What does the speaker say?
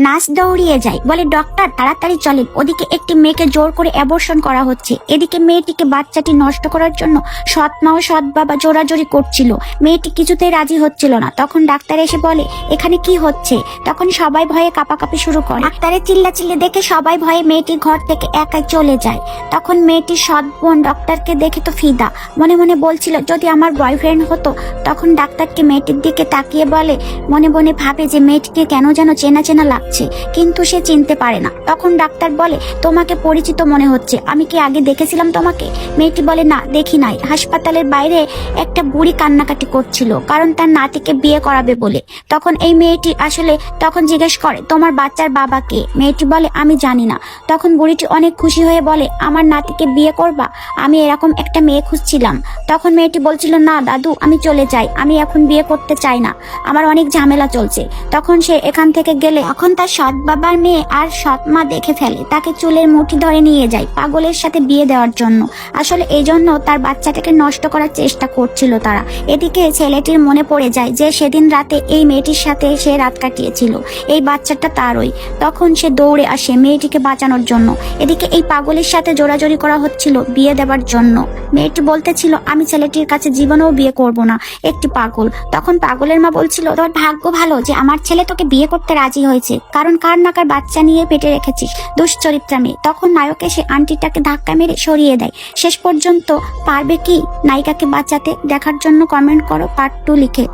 Nurse দৌড়িয়ে যায়, বলে ডক্টর তাড়াতাড়ি চলেন, ওদিকে একটি মেয়েকে জোর করে অ্যাবর্শন করা হচ্ছে। এদিকে মেয়েটিকে বাচ্চাটি নষ্ট করার জন্য সৎ মা ও সৎ বাবা জোরাজোরি করছিল। মেয়েটি কিছুতেই রাজি হচ্ছিল না। তখন ডাক্তার এসে বলে এখানে কি হচ্ছে। তখন সবাই ভয়ে কাঁপাকাঁপি শুরু করে। ডাক্তারের চিল্লাচিল্লি দেখে সবাই ভয়ে মেয়েটির ঘর থেকে একাই চলে যায়। তখন মেয়েটির সৎ বোন ডক্টরকে দেখে তো ফিদা, মনে মনে বলছিল যদি আমার বয়ফ্রেন্ড হতো। তখন ডাক্তারকে মেয়েটির দিকে তাকিয়ে বলে, মনে মনে ভাবে যে মেয়েটিকে কেন যেন চেনা চেনা লাগছে, কিন্তু সে চিনতে পারে না। তখন ডাক্তার বলে তোমাকে পরিচিত মনে হচ্ছে, আমি কি আগে দেখেছিলাম তোমাকে? মেয়েটি বলে না, দেখি নাই। হাসপাতালের বাইরে একটা বুড়ি কান্নাকাটি করছিল, কারণ তার নাতিকে বিয়ে করাবে বলে। তখন এই মেয়েটি আসলে তখন জিজ্ঞেস করে তোমার বাচ্চার বাবা কে? মেয়েটি বলে আমি জানি না। তখন বুড়িটি অনেক খুশি হয়ে বলে আমার নাতিকে বিয়ে করবা? আমি এরকম একটা মেয়ে খুঁজছিলাম। তখন মেয়েটি বলছিল না দাদু, আমি চলে যাই, আমি এখন বিয়ে করতে চাই না, আমার অনেক ঝামেলা চলছে। তখন সে এখান থেকে গেলে এখন তার সৎ বাবার মেয়ে আর সৎ মা দেখে ফেলে, তাকে চুলের মুঠি ধরে নিয়ে যায় পাগলের সাথে বিয়ে দেওয়ার জন্য। আসলে এই জন্য তার বাচ্চাটাকে নষ্ট করার চেষ্টা করছিল তারা। এদিকে ছেলেটির মনে পড়ে যায় যে সেদিন রাতে এই মেয়েটির সাথে সে রাত কাটিয়েছিল, এই বাচ্চাটা তারই। তখন সে দৌড়ে আসে মেয়েটিকে বাঁচানোর জন্য। এদিকে এই পাগলের সাথে জোরাজোরি করা হচ্ছিল বিয়ে দেওয়ার জন্য। মেয়েটি বলতেছিল আমি ছেলেটির কাছে জীবনেও বিয়ে করব না, একটি পাগল। তখন পাগলের মা বলছিল তোর ভাগ্য ভালো যে আমার ছেলে তোকে বিয়ে করতে রাজি হয়েছে, কারণ কার নাকার বাচ্চা নিয়ে পেটে রেখেছিস, দুশ্চরিত্রা মেয়ে। তখন নায়ক এসে আন্টিটাকে ধাক্কা মেরে সরিয়ে দেয়। শেষ পর্যন্ত পারবে কি নায়িকাকে বাঁচাতে? দেখার জন্য কমেন্ট করো পার্ট 2 লিখে।